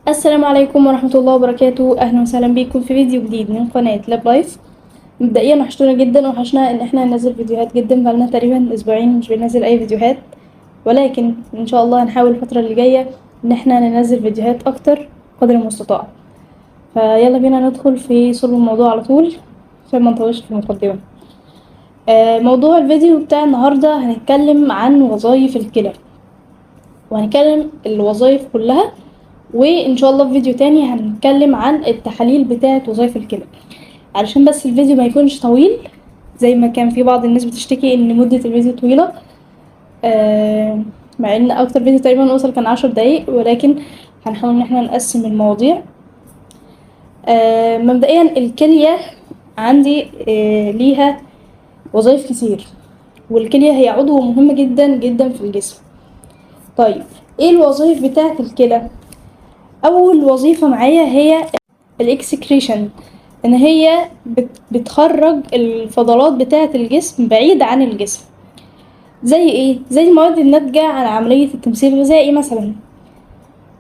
السلام عليكم ورحمة الله وبركاته. أهلا وسهلا بكم في فيديو جديد من قناة لاب لايف. مبدئيا وحشتونا جدا، وحشنا ان احنا ننزل فيديوهات جدا، بقالنا تقريبا اسبوعين مش بننزل اي فيديوهات، ولكن ان شاء الله هنحاول الفترة اللي جاية ان احنا ننزل فيديوهات اكتر قدر المستطاع. فيلا بينا ندخل في صلب الموضوع على طول عشان ما نطولش في المقدمة. موضوع الفيديو بتاع النهاردة هنتكلم عن وظائف الكلى، وهنتكلم الوظائف كلها، وان شاء الله في فيديو تاني هنتكلم عن التحاليل بتاعة وظائف الكلى، علشان بس الفيديو ما يكونش طويل زي ما كان في بعض الناس بتشتكي ان مدة الفيديو طويلة. مع ان اكتر فيديو تقريبا وصل كان 10 دقايق، ولكن هنحاول ان احنا نقسم المواضيع. مبدئيا الكلية عندي ليها وظائف كتير، والكلية هي عضو مهم جدا جدا في الجسم. طيب ايه الوظائف بتاعة الكلى؟ اول وظيفة معايا هي الاكسكريشن، ان هي بتخرج الفضلات بتاعة الجسم بعيد عن الجسم. زي ايه؟ زي المواد الناتجة عن عملية التمثيل الغذائي مثلا.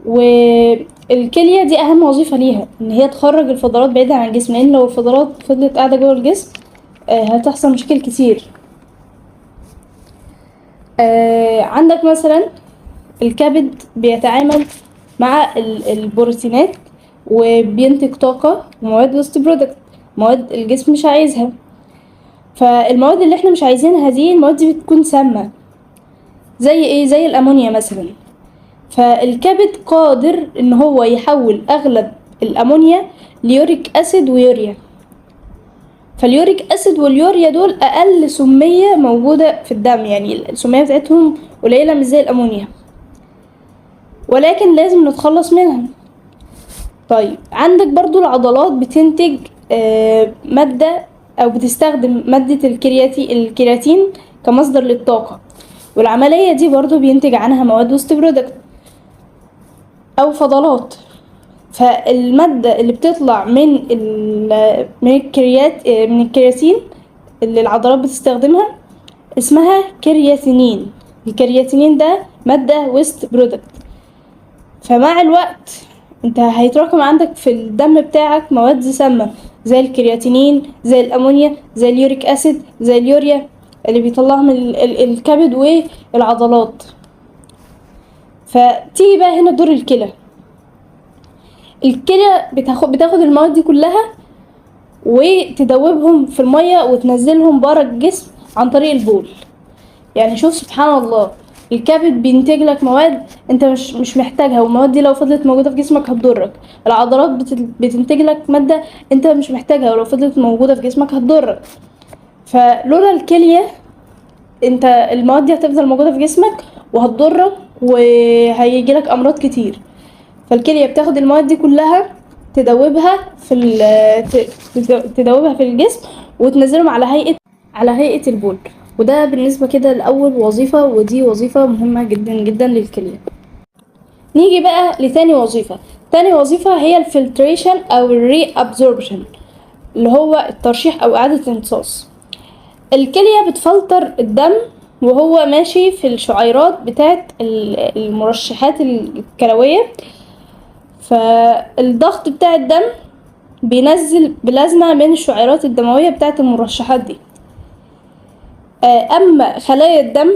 والكلية دي اهم وظيفة ليها ان هي تخرج الفضلات بعيدة عن الجسم، لان لو الفضلات فضلت قاعدة جوه الجسم هتحصل مشاكل كتير. عندك مثلا الكبد بيتعامل مع البروتينات وبينتج طاقة ومواد وست برودكت، مواد الجسم مش عايزها. فالمواد اللي احنا مش عايزينها دي، المواد دي بتكون سامة. زي ايه؟ زي الامونيا مثلا. فالكبد قادر ان هو يحول اغلب الامونيا ليوريك اسيد ويوريا. فاليوريك اسيد واليوريا دول اقل سمية موجودة في الدم، يعني السمية بتاعتهم قليلة مش زي الامونيا، ولكن لازم نتخلص منها. طيب عندك برضو العضلات بتنتج مادة او بتستخدم مادة الكرياتين كمصدر للطاقة، والعملية دي برضو بينتج عنها مواد وست برودكت او فضلات. فالمادة اللي بتطلع من الكرياتين اللي العضلات بتستخدمها اسمها كرياتينين. الكرياتينين ده مادة وست برودكت. فمع الوقت انت هيتراكم عندك في الدم بتاعك مواد سامة زي الكرياتينين، زي الامونيا، زي اليوريك اسيد، زي اليوريا اللي بيطلعهم الكبد والعضلات. فتيجي بقى هنا دور الكلى. الكلى بتاخد المواد دي كلها وتدوبهم في المية وتنزلهم بره الجسم عن طريق البول. يعني شوف سبحان الله، الكبد بينتج لك مواد انت مش محتاجها، والمواد دي لو فضلت موجوده في جسمك هتضرك. العضلات بتنتج لك ماده انت مش محتاجها، ولو فضلت موجوده في جسمك هتضرك. فلولا الكليه انت المواد دي هتفضل موجوده في جسمك وهتضرك وهيجي لك امراض كتير. فالكليه بتاخد المواد دي كلها تدوبها تدوبها في الجسم وتنزلهم على هيئه البول. وده بالنسبة كده لأول وظيفة، ودي وظيفة مهمة جدا جدا للكلية. نيجي بقى لتاني وظيفة. تاني وظيفة هي الفلتريشن أو الري أبزوربشن، اللي هو الترشيح أو إعادة الامتصاص. الكلية بتفلتر الدم وهو ماشي في الشعيرات بتاعت المرشحات الكلوية. فالضغط بتاع الدم بينزل بلازما من الشعيرات الدموية بتاعت المرشحات دي. اما خلايا الدم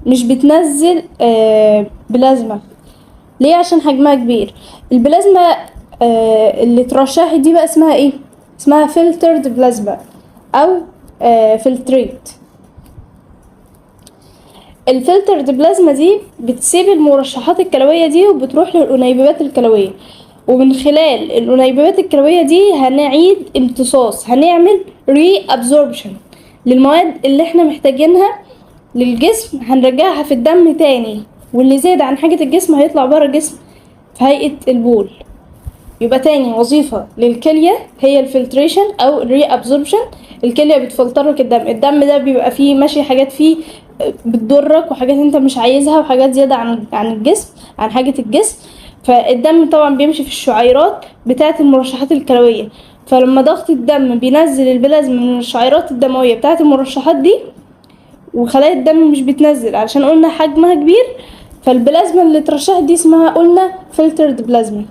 مش بتنزل بلازما. ليه؟ عشان حجمها كبير. البلازما اللي ترشحت دي بقى اسمها ايه؟ اسمها فلترد بلازما او فلتريت. الفلترد بلازما دي بتسيب المرشحات الكلوية دي وبتروح للأنيبيبات الكلوية، ومن خلال الأنيبيبات الكلوية دي هنعيد امتصاص، هنعمل ري ابزوربشن للمواد اللي احنا محتاجينها للجسم، هنرجعها في الدم تاني، واللي زاد عن حاجة الجسم هيطلع بره الجسم في هيئة البول. يبقى تاني وظيفة للكلية هي الفلتريشن او الري ابزوربشن. الكلية بتفلترك الدم ده بيبقى فيه ماشي حاجات فيه بتضرك، وحاجات انت مش عايزها، وحاجات زيادة عن الجسم، عن حاجة الجسم. فالدم طبعا بيمشي في الشعيرات بتاعة المرشحات الكلوية، فلما ضغط الدم بينزل البلازما من الشعيرات الدموية بتاعة المرشحات دي، وخلايا الدم مش بتنزل علشان قلنا حجمها كبير، فالبلازما اللي اترشحت دي اسمها قلنا فلترد بلازما.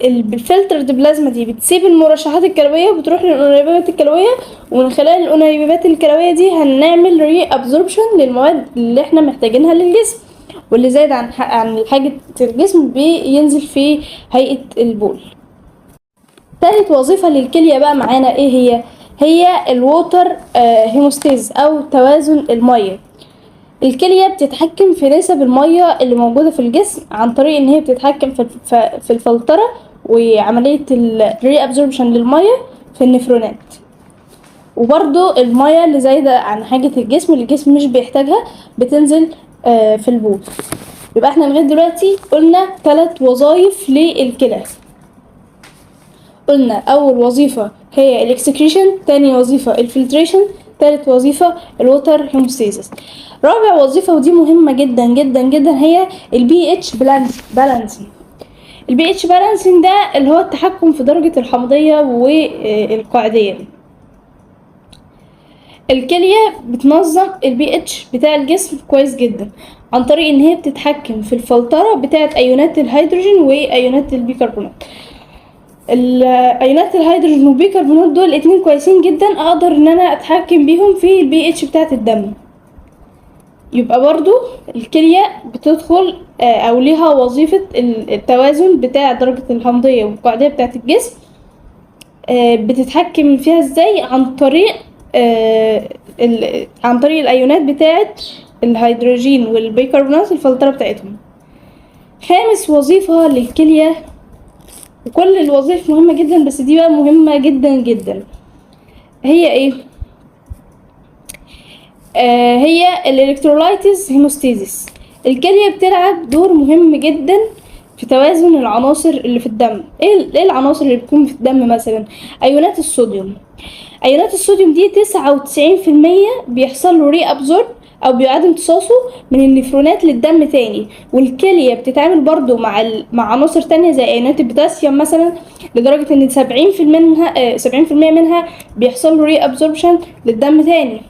الفلترد بلازما دي بتسيب المرشحات الكلويه وبتروح للانابيبات الكلويه، ومن خلال الانابيبات الكلويه دي هنعمل ري ابزوربشن للمواد اللي احنا محتاجينها للجسم، واللي زايد عن حاجه الجسم بينزل في هيئه البول. تالت وظيفه للكليه بقى معانا ايه هي الووتر هيموستيز او توازن الميه. الكليه بتتحكم في نسب الميه اللي موجوده في الجسم عن طريق ان هي بتتحكم في الفلتره وعمليه الري ابزوربشن للميه في النفرونات، وبرضو الميه اللي زايده عن حاجه الجسم اللي الجسم مش بيحتاجها بتنزل في البول. يبقى احنا لغايه دلوقتي قلنا 3 وظائف للكلى. قلنا اول وظيفه هي الاكسكريشن، تاني وظيفه الفلتريشن، تالت وظيفه الووتر هيموستاسيس. رابع وظيفه ودي مهمه جدا جدا جدا هي البي اتش بالانسنج. البي اتش بالانسنج ده اللي هو التحكم في درجه الحمضيه والقاعديه. الكليه بتنظم البي اتش بتاع الجسم كويس جدا عن طريق ان هي بتتحكم في الفلتره بتاعه ايونات الهيدروجين وايونات البيكربونات. الايونات الهيدروجين والبيكربونات دول الاتنين كويسين جدا، اقدر ان انا اتحكم بيهم في البي اتش بتاعه الدم. يبقى برضو الكليه بتدخل او ليها وظيفه التوازن بتاع درجه الحمضيه والقاعديه بتاعه الجسم. بتتحكم فيها ازاي؟ عن طريق الايونات بتاعه الهيدروجين والبيكربونات الفلتره بتاعتهم. خامس وظيفه للكليه، وكل الوظائف مهمة جدا بس دي بقى مهمة جدا جدا، هي ايه؟ هي الالكترولايتس هيموستاسيس. الكلية بتلعب دور مهم جدا في توازن العناصر اللي في الدم. ايه العناصر اللي بتكون في الدم؟ مثلا ايونات الصوديوم. ايونات الصوديوم دي 99% بيحصل له ري ابزورب او بيعاد امتصاصه من النفرونات للدم تاني، والكليه بتتعامل برضو مع عناصر تانية زي ايونات البوتاسيوم مثلا، لدرجه ان 70% منها بيحصل له ري ابزوربشن للدم تاني.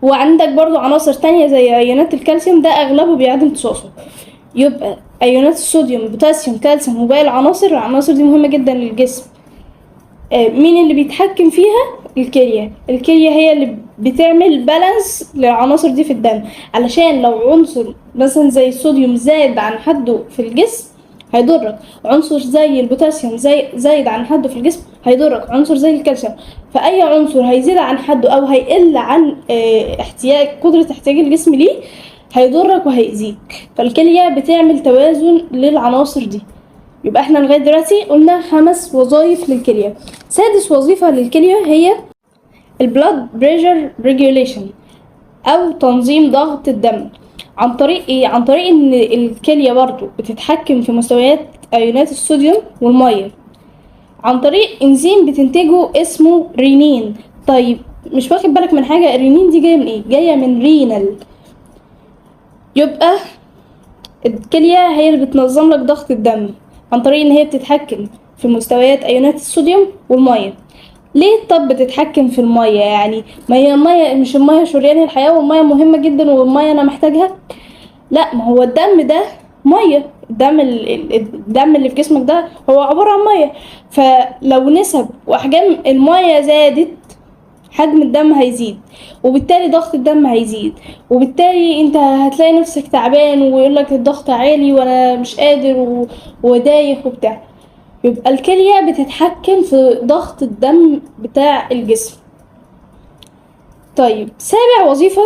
وعندك برضو عناصر تانية زي ايونات الكالسيوم ده اغلبه بيعاد امتصاصه. يبقى ايونات الصوديوم بوتاسيوم كالسيوم وباقي العناصر دي مهمه جدا للجسم. مين اللي بيتحكم فيها؟ الكليه هي اللي بتعمل بالانس للعناصر دي في الدم، علشان لو عنصر مثلا زي الصوديوم زاد عن حده في الجسم هيضرك، عنصر زي البوتاسيوم زايد عن حده في الجسم هيضرك، عنصر زي الكالسيوم. فاي عنصر هيزيد عن حده او هيقل عن قدره احتياج الجسم ليه هيضرك وهيأذيك. فالكليه بتعمل توازن للعناصر دي. يبقى احنا لغايه دلوقتي قلنا 5 وظائف للكليه. سادس وظيفه للكليه هي البلاد بريشر ريجوليشن او تنظيم ضغط الدم. عن طريق ايه؟ عن طريق ان الكليه برضو بتتحكم في مستويات ايونات الصوديوم والميه عن طريق انزيم بتنتجه اسمه رينين. طيب مش واخد بالك من حاجه؟ الرينين دي جايه من ايه؟ جايه من رينال. يبقى الكليه هي اللي بتنظم لك ضغط الدم عن طريق ان هي بتتحكم في مستويات ايونات الصوديوم والميه. ليه طب بتتحكم في الميه؟ يعني ما هي الميه، مش الميه شريان الحياه والميه مهمه جدا والميه انا محتاجها؟ لا، ما هو الدم ده ميه، الدم اللي في جسمك ده هو عباره عن ميه. فلو نسب واحجام الميه زادت حجم الدم هيزيد، وبالتالي ضغط الدم هيزيد، وبالتالي انت هتلاقي نفسك تعبان ويقولك الضغط عالي وانا مش قادر ودايخ وبتاع. يبقى الكلية بتتحكم في ضغط الدم بتاع الجسم. طيب سابع وظيفة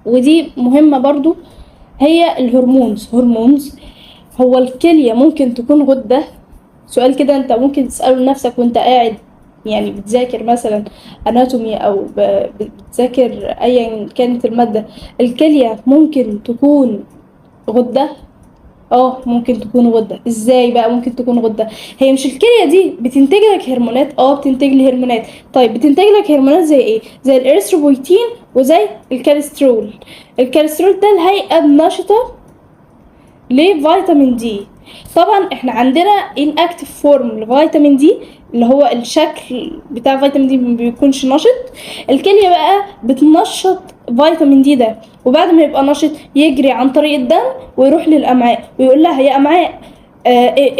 ودي مهمة برضو هي الهرمونز. هو الكلية ممكن تكون غدة؟ سؤال كده انت ممكن تسأله لنفسك وانت قاعد يعني بتذاكر مثلا اناتومي او بتذاكر ايا كانت المادة. الكلية ممكن تكون غدة؟ ممكن تكون غدة. ازاي بقى ممكن تكون غدة؟ هي مش الكلية دي بتنتج لك هرمونات؟ بتنتج لي هرمونات. طيب بتنتج لك هرمونات زي ايه؟ زي الاريثروبويتين وزي الكالسترول. الكالسترول ده الهيئة النشطة لفيتامين دي. طبعا احنا عندنا inactive فورم لفيتامين دي اللي هو الشكل بتاع فيتامين دي ما بيكونش نشط. الكلية بقى بتنشط فيتامين دي ده وبعد ما يبقى نشط يجري عن طريق الدم ويروح للامعاء ويقول لها يا امعاء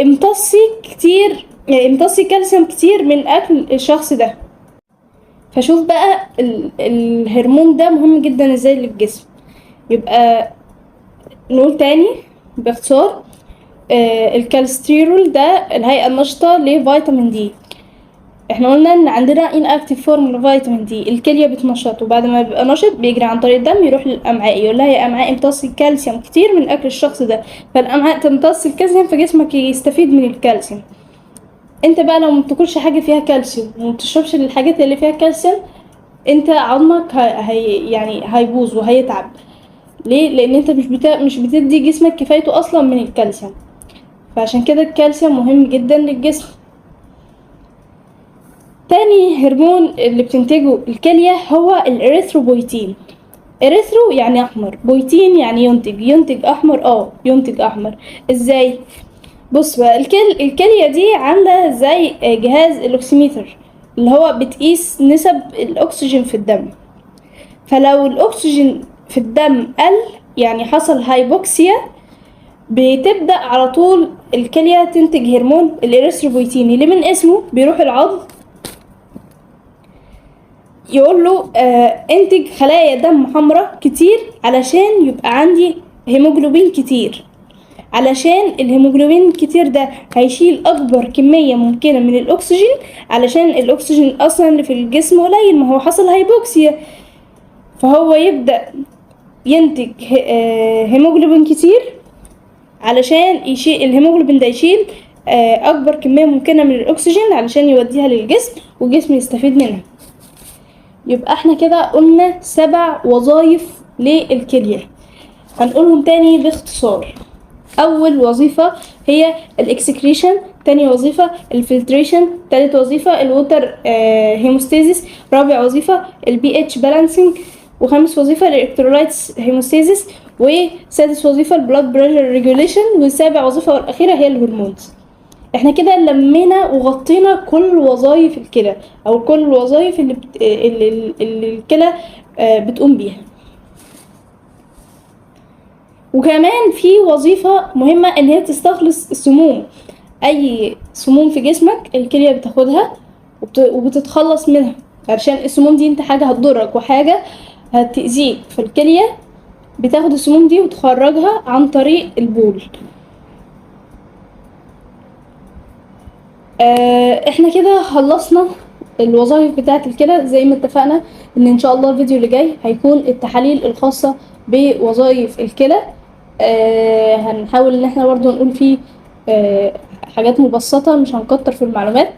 امتصي كالسيوم كتير من اكل الشخص ده. فشوف بقى الهرمون ده مهم جدا ازاي للجسم. يبقى نقول تاني باختصار، الكالسترول ده الهيئة النشطة لفيتامين دي. احنا قلنا ان عندنا ان اكتيف فورم لفيتامين دي، الكلية بتنشطه وبعد ما بيبقى نشط بيجري عن طريق الدم يروح للامعاء يقول لها يا امعاء امتصي كالسيوم كتير من اكل الشخص ده، فالامعاء تمتص الكالسيوم فجسمك يستفيد من الكالسيوم. انت بقى لو مبتاكلش حاجة فيها كالسيوم ومتشربش الحاجات اللي فيها كالسيوم، انت عظمك يعني هيبوظ وهيتعب. ليه؟ لان انت مش بتدي جسمك كفايته اصلا من الكالسيوم. فعشان كده الكالسيوم مهم جدا للجسم. تاني هرمون اللي بتنتجه الكلية هو الاريثروبويتين. اريثرو يعني احمر، بويتين يعني ينتج احمر. ينتج احمر ازاي؟ بص بقى، الكلية دي عاملة زي جهاز الاكسيميتر اللي هو بتقيس نسب الاكسجين في الدم. فلو الاكسجين في الدم قل، يعني حصل هايبوكسيا، بتبدأ على طول الكلية تنتج هرمون الاريثروبويتين اللي من اسمه بيروح العظم يقول له انتج خلايا دم حمراء كتير علشان يبقى عندي هيموجلوبين كتير. علشان الهيموجلوبين الكتير ده هيشيل اكبر كمية ممكنة من الاكسجين، علشان الاكسجين اصلا اللي في الجسم قليل، ما هو حصل هايبوكسيا، فهو يبدأ ينتج هيموجلوبين كتير علشان يشيل الهيموجلوبين ده، يشيل اكبر كمية ممكنة من الاكسجين علشان يوديها للجسم والجسم يستفيد منها. يبقى احنا كده قلنا 7 وظائف للكلية، هنقولهم تاني باختصار. اول وظيفة هي الاكسكريشن، تاني وظيفة الفلتريشن، تالت وظيفة الووتر هيموستاسيس، رابع وظيفة البي اتش بالانسنج، وخامس وظيفة الالكترولايتس هيموستاسيس، وسادس وظيفة البلاد بريشر ريجوليشن، والسابع وظيفة والاخيرة هي الهرمونز. احنا كده لمينا وغطينا كل وظائف الكلى او كل الوظائف اللي الكلى بتقوم بيها. وكمان في وظيفة مهمة ان هي تستخلص السموم، اي سموم في جسمك الكلية بتاخدها وبتتخلص منها، علشان السموم دي انت حاجة هتضرك وحاجة هتأذيك، فالكلية بتاخد السموم دي وتخرجها عن طريق البول. احنا كده خلصنا الوظائف بتاعة الكلى. زي ما اتفقنا ان شاء الله الفيديو اللي جاي هيكون التحاليل الخاصة بوظائف الكلى. هنحاول ان احنا برضو نقول فيه حاجات مبسطة، مش هنكتر في المعلومات.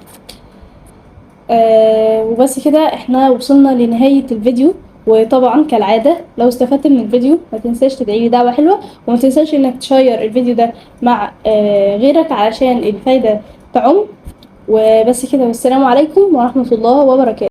وبس كده احنا وصلنا لنهاية الفيديو. وطبعا كالعادة لو استفدت من الفيديو ما تنساش تدعيلي دعوة حلوة، وما تنساش انك تشير الفيديو ده مع غيرك علشان الفايدة تعم. وبس كده، والسلام عليكم ورحمة الله وبركاته.